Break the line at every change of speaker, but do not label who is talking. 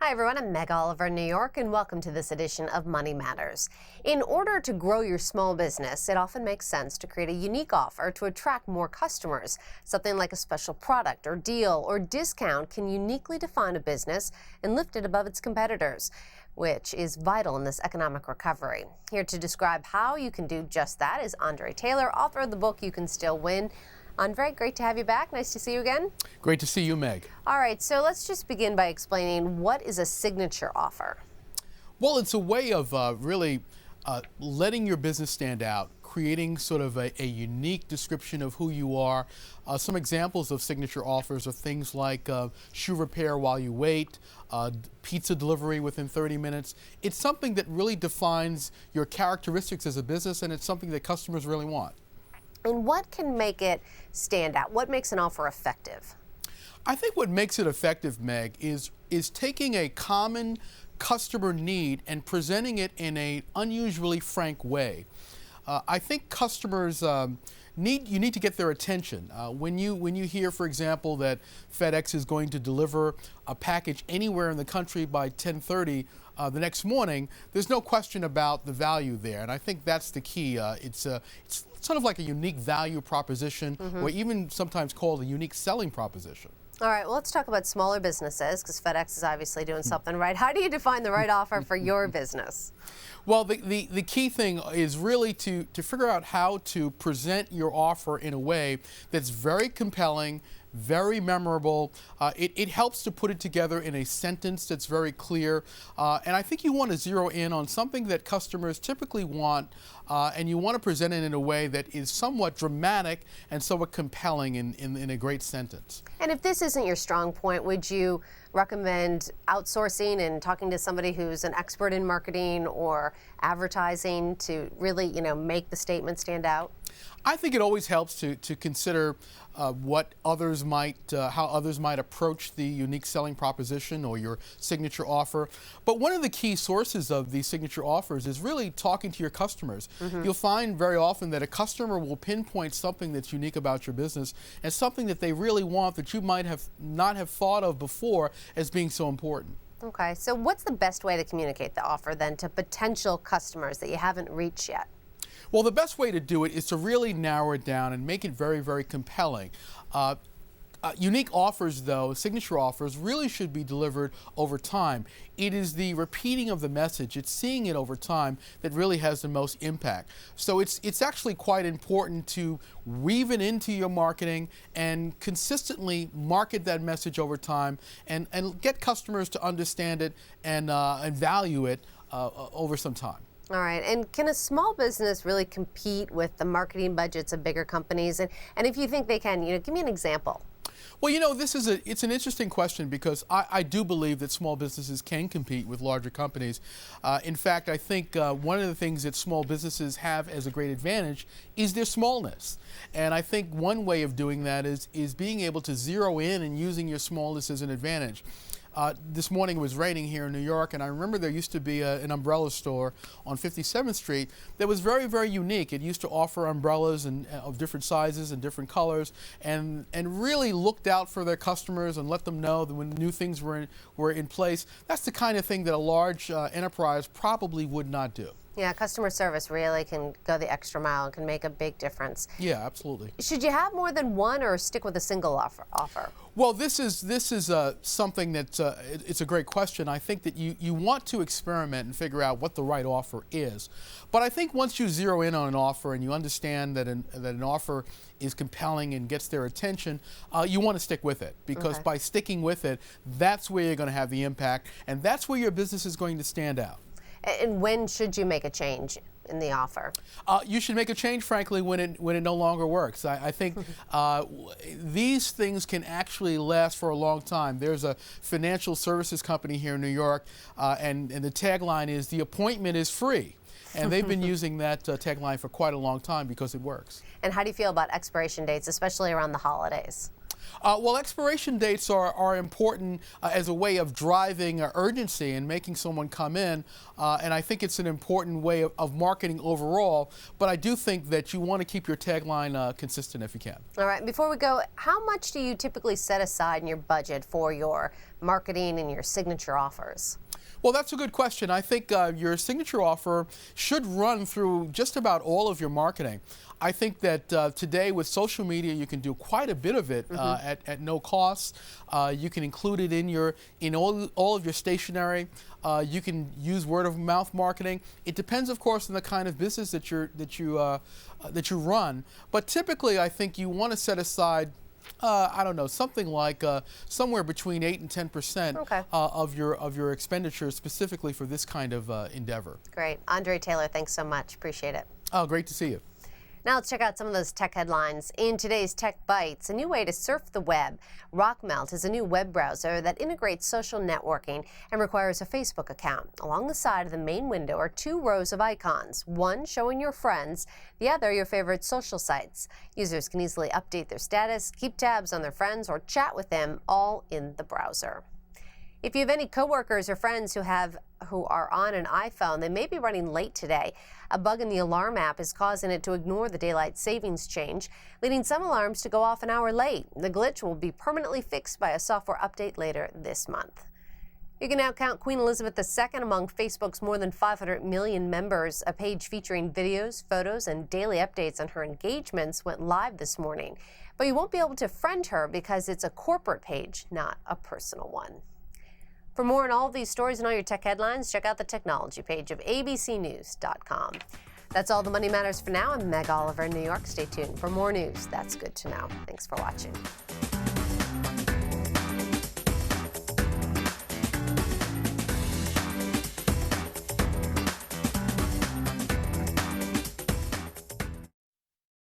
Hi everyone, I'm Meg Oliver in New York and welcome to this edition of Money Matters. In order to grow your small business, it often makes sense to create a unique offer to attract more customers. Something like a special product or deal or discount can uniquely define a business and lift it above its competitors, which is vital in this economic recovery. Here to describe how you can do just that is Andre Taylor, author of the book You Can Still Win. Andre, great to have you back. Nice to see you again.
Great to see you, Meg.
All right, so let's just begin by explaining what is a signature offer.
Well, it's a way of really letting your business stand out, creating sort of a unique description of who you are. Some examples of signature offers are things like shoe repair while you wait, pizza delivery within 30 minutes. It's something that really defines your characteristics as a business, and it's something that customers really want.
And what can make it stand out? What makes an offer effective?
I think what makes it effective, Meg, is taking a common customer need and presenting it in an unusually frank way. I think customers need to get their attention. When you hear, for example, that FedEx is going to deliver a package anywhere in the country by 10:30 the next morning, there's no question about the value there, and I think that's the key. It's sort of like a unique value proposition, or even sometimes called a unique selling proposition.
All right, well, let's talk about smaller businesses, because FedEx is obviously doing something right. How do you define the right offer for your business?
Well, the key thing is really to figure out how to present your offer in a way that's very compelling, very memorable. It helps to put it together in a sentence that's very clear. And I think you want to zero in on something that customers typically want, and you want to present it in a way that is somewhat dramatic and somewhat compelling in a great sentence.
And if this isn't your strong point, would you recommend outsourcing and talking to somebody who's an expert in marketing or advertising to really, make the statement stand out?
I think it always helps to consider what others might, how others might approach the unique selling proposition or your signature offer. But one of the key sources of these signature offers is really talking to your customers. You'll find very often that a customer will pinpoint something that's unique about your business and something that they really want that you might not have thought of before as being so important.
Okay, so what's the best way to communicate the offer then to potential customers that you haven't reached yet?
Well, the best way to do it is to really narrow it down and make it very, very compelling. Unique offers, though, signature offers, really should be delivered over time. It is the repeating of the message, it's seeing it over time that really has the most impact. So it's actually quite important to weave it into your marketing and consistently market that message over time and get customers to understand it and value it over some time.
All right, and can a small business really compete with the marketing budgets of bigger companies? And if you think they can, give me an example.
Well, it's an interesting question because I do believe that small businesses can compete with larger companies. In fact, I think one of the things that small businesses have as a great advantage is their smallness. And I think one way of doing that is being able to zero in and using your smallness as an advantage. This morning it was raining here in New York, and I remember there used to be an umbrella store on 57th Street that was very, very unique. It used to offer umbrellas of different sizes and different colors, and really looked out for their customers and let them know that when new things were in place. That's the kind of thing that a large enterprise probably would not do.
Yeah, customer service really can go the extra mile and can make a big difference.
Yeah, absolutely.
Should you have more than one or stick with a single offer?
Well, this is something that it's a great question. I think that you want to experiment and figure out what the right offer is. But I think once you zero in on an offer and you understand that an offer is compelling and gets their attention, you want to stick with it because by sticking with it, that's where you're going to have the impact and that's where your business is going to stand out.
And when should you make a change in the offer?
You should make a change, frankly, when it no longer works. I think these things can actually last for a long time. There's a financial services company here in New York, and the tagline is, "The appointment is free." And they've been using that tagline for quite a long time because it works.
And how do you feel about expiration dates, especially around the holidays?
Well, expiration dates are important as a way of driving urgency and making someone come in, and I think it's an important way of marketing overall, but I do think that you want to keep your tagline consistent if you can.
All right, before we go, how much do you typically set aside in your budget for your marketing and your signature offers?
Well, that's a good question. I think your signature offer should run through just about all of your marketing. I think that today with social media, you can do quite a bit of it at no cost. You can include it in all of your stationery. You can use word of mouth marketing. It depends, of course, on the kind of business that you run. But typically, I think you want to set aside I don't know, something like somewhere between 8 and 10% of your expenditures specifically for this kind of endeavor.
Great. Andre Taylor, thanks so much. Appreciate it.
Oh, great to see you.
Now let's check out some of those tech headlines. In today's Tech Bites, a new way to surf the web. Rockmelt is a new web browser that integrates social networking and requires a Facebook account. Along the side of the main window are 2 rows of icons, one showing your friends, the other your favorite social sites. Users can easily update their status, keep tabs on their friends, or chat with them all in the browser. If you have any coworkers or friends who are on an iPhone, they may be running late today. A bug in the alarm app is causing it to ignore the daylight savings change, leading some alarms to go off an hour late. The glitch will be permanently fixed by a software update later this month. You can now count Queen Elizabeth II among Facebook's more than 500 million members. A page featuring videos, photos, and daily updates on her engagements went live this morning. But you won't be able to friend her because it's a corporate page, not a personal one. For more on all of these stories and all your tech headlines, check out the technology page of abcnews.com. That's all the Money Matters for now. I'm Meg Oliver in New York. Stay tuned for more news. That's good to know. Thanks for watching.